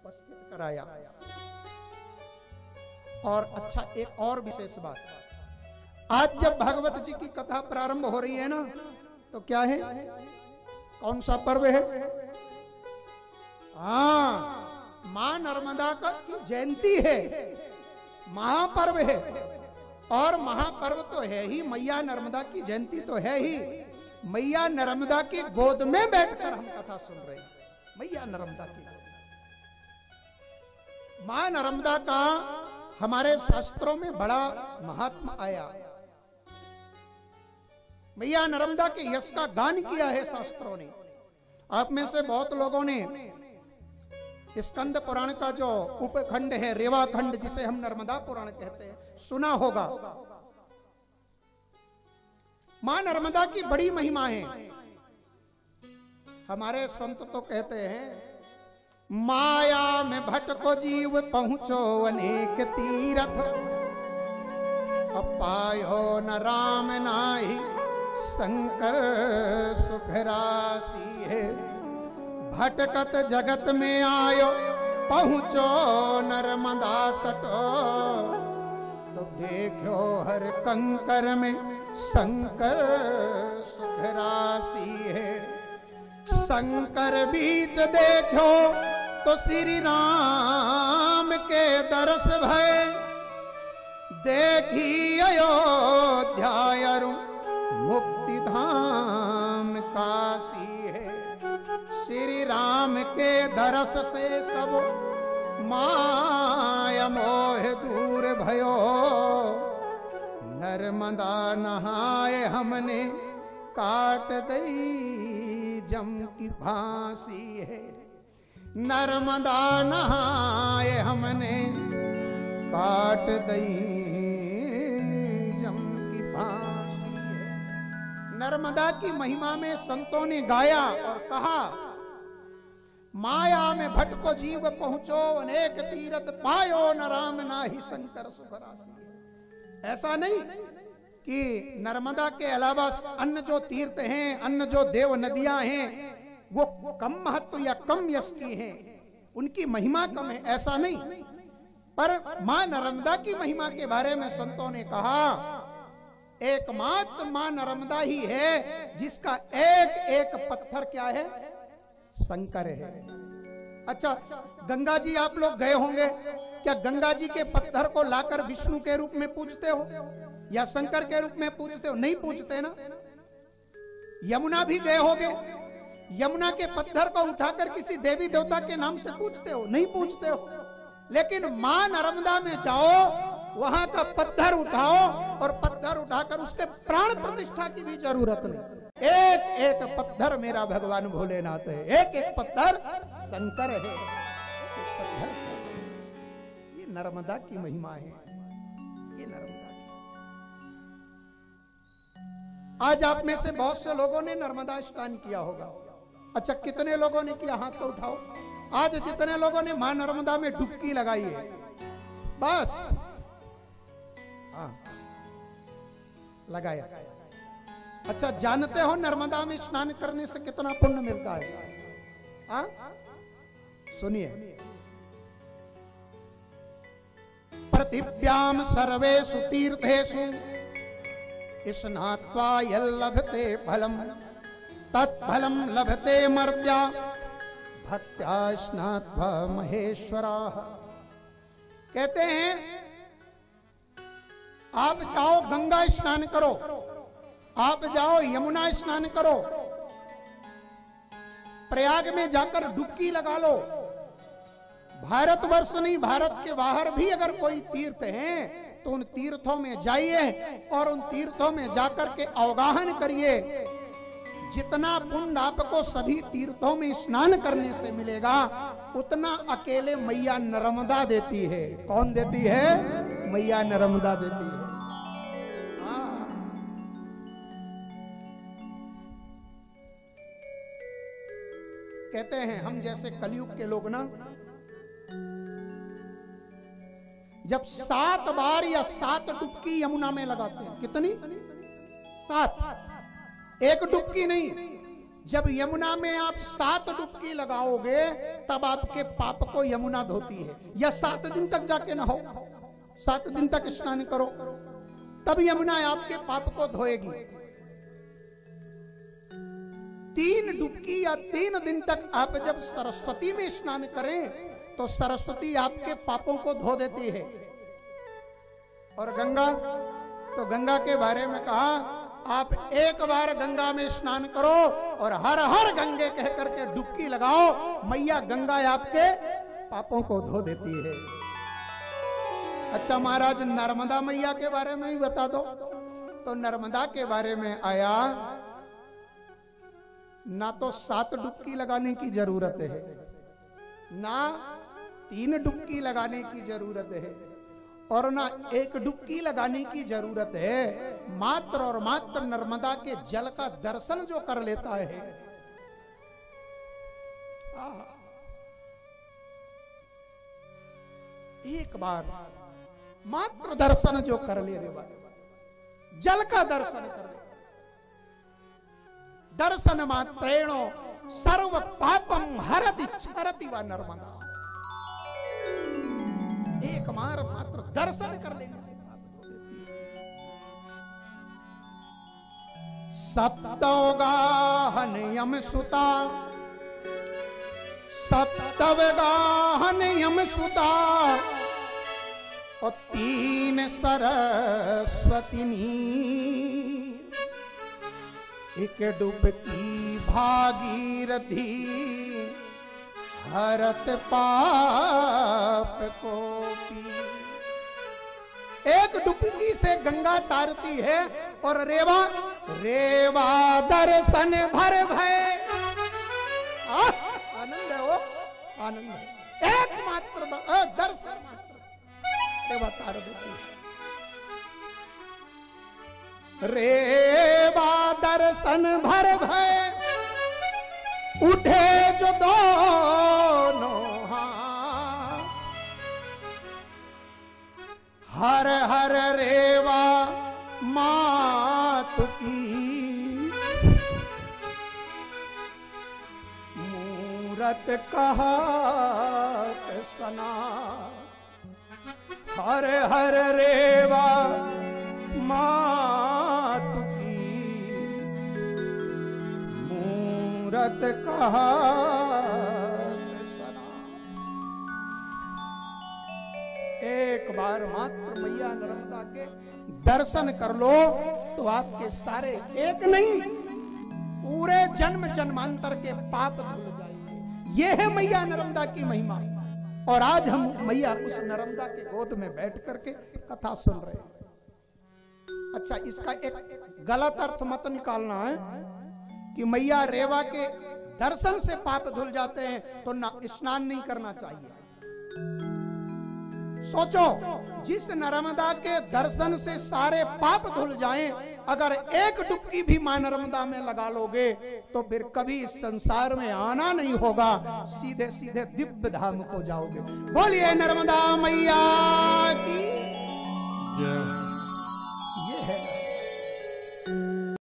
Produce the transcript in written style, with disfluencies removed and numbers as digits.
उपस्थित कराया। और अच्छा, एक और विशेष बात, आज जब भागवत जी की कथा प्रारंभ हो रही है ना, तो क्या है, कौन सा पर्व है? हाँ, मां नर्मदा का की जयंती है, महापर्व है। और महापर्व तो है ही, मैया नर्मदा की जयंती तो है ही। मैया नर्मदा की गोद में बैठकर हम कथा सुन रहे हैं, मैया नर्मदा की। मां नर्मदा का हमारे शास्त्रों में बड़ा महात्मा आया। मैया नर्मदा के यश का गान किया है शास्त्रों ने। आप में से बहुत लोगों ने स्कंद पुराण का जो उपखंड है, रेवा खंड, जिसे हम नर्मदा पुराण कहते हैं, सुना होगा। मां नर्मदा की बड़ी महिमा है। हमारे संत तो कहते हैं, माया में भटको जीव पहुंचो अनेक तीरथ, पायो न राम नाही शंकर सुख राशि है। भटकत जगत में आयो पहुंचो नर्मदा तटो, तो देखो हर कंकर में शंकर सुख राशि है। शंकर बीच देखो तो श्री राम के दरस भय, देखी अयोध्या मुक्ति धाम काशी है। श्री राम के दरस से सब माया मोह दूर भयो, नर्मदा नहाए हमने काट दई जम की फांसी है। नर्मदा नहाए हमने काट दई जम की फांसी है। नर्मदा की महिमा में संतों ने गाया और कहा, माया में भटको जीव पहुंचो अनेक तीरथ, पायो न राम नाही शंकर सुख राशि। ऐसा नहीं कि नर्मदा के अलावा अन्य जो तीर्थ हैं, अन्य जो देव नदियां हैं, वो कम महत्व या कम यश की हैं, उनकी महिमा कम है, ऐसा नहीं। पर मां नर्मदा की महिमा के बारे में संतों ने कहा, एकमात्र मां नर्मदा ही है जिसका एक एक पत्थर क्या है, शंकर है। अच्छा, गंगा जी आप लोग गए होंगे, क्या गंगा जी के पत्थर को लाकर विष्णु के रूप में पूजते हो या शंकर के रूप में पूजते हो? नहीं पूजते ना। यमुना भी गए होगे, यमुना के पत्थर को उठाकर किसी देवी देवता के नाम से पूजते हो? नहीं पूजते हो। लेकिन मां नर्मदा में जाओ, वहां का पत्थर उठाओ और पत्थर उठाकर उसके प्राण प्रतिष्ठा की भी जरूरत नहीं। एक एक पत्थर मेरा भगवान भोलेनाथ है, एक एक पत्थर शंकर है, एक एक पत्थर। ये नर्मदा की महिमा है, ये नर्मदा की। आज आप में से बहुत से लोगों ने नर्मदा स्नान किया होगा। अच्छा, कितने लोगों ने किया? हाथ तो उठाओ। आज जितने लोगों ने मां नर्मदा में डुबकी लगाई है, बस हाँ लगाया। अच्छा, जानते हो नर्मदा में स्नान करने से कितना पुण्य मिलता है? हाँ सुनिए, पृथिव्याम सर्वेषु तीर्थेषु स्नात्वा यल्लभते फलम तत्फलम लभते मर्त्या भक्त्या स्नात्वा महेश्वराः। कहते हैं आप जाओ गंगा स्नान करो, आप जाओ यमुना स्नान करो, प्रयाग में जाकर डुबकी लगा लो। भारतवर्ष नहीं, भारत के बाहर भी अगर कोई तीर्थ हैं तो उन तीर्थों में जाइए और उन तीर्थों में जाकर के अवगाहन करिए। जितना पुण्य आपको सभी तीर्थों में स्नान करने से मिलेगा, उतना अकेले मैया नर्मदा देती है। कौन देती है? मैया नर्मदा देती है। कहते हैं हम जैसे कलयुग के लोग ना, जब 7 बार या 7 डुबकी यमुना में लगाते हैं, कितनी? 7। एक डुबकी नहीं, जब यमुना में आप 7 डुबकी लगाओगे तब आपके पाप को यमुना धोती है। या 7 दिन तक जाके नहाओ, 7 दिन तक स्नान करो, तब यमुना आपके पाप को धोएगी। 3 डुबकी या 3 दिन तक आप जब सरस्वती में स्नान करें तो सरस्वती आपके पापों को धो देती है। और गंगा, तो गंगा के बारे में कहा आप एक बार गंगा में स्नान करो और हर हर गंगे कह करके डुबकी लगाओ, मैया गंगा आपके पापों को धो देती है। अच्छा महाराज, नर्मदा मैया के बारे में ही बता दो। तो नर्मदा के बारे में आया, ना तो 7 डुबकी लगाने की जरूरत है, ना 3 डुबकी लगाने की जरूरत है, और ना 1 डुबकी लगाने की जरूरत है। मात्र और मात्र नर्मदा के जल का दर्शन जो कर लेता है, एक बार मात्र दर्शन जो कर ले रे बाबा, जल का दर्शन कर ले, दर्शन मात्रेणो सर्व पापम हरति क्षरति वा नर्मदा। एक बार मात्र दर्शन कर लेने से पाप धो देती है। सप्तगाहन यम सुता, सप्तगाहन यम सुता, और 3 सरस्वती नीर, एक डुबकी भागीरथी हरत पाप को पी। एक डुबकी से गंगा तारती है और रेवा रेवा दर्शन भर भय। आनंद है वो, आनंद है। एकमात्र दर्शन मात्र रेवा तार देती है। रेवा दर्शन भर भय, उठे जो दोनों हाथ, हर हर रेवा मात की, मूरत कहत सना, हर हर रेवा मात की, मूरत कहत सना। एक बार मात्र मैया नर्मदा के दर्शन कर लो तो आपके सारे, एक नहीं पूरे जन्म जन्मांतर के पाप धुल जाएंगे। ये है मैया नर्मदा की महिमा। और आज हम मैया उस नर्मदा के गोद में बैठ करके कथा सुन रहे हैं। अच्छा, इसका एक गलत अर्थ मत निकालना है कि मैया रेवा के दर्शन से पाप धुल जाते हैं तो स्नान नहीं करना चाहिए। सोचो, जिस नर्मदा के दर्शन से सारे पाप धुल जाएं, अगर एक डुबकी भी मां नर्मदा में लगा लोगे तो फिर कभी इस संसार में आना नहीं होगा, सीधे सीधे दिव्य धाम को जाओगे। बोलिए नर्मदा मैया की जय।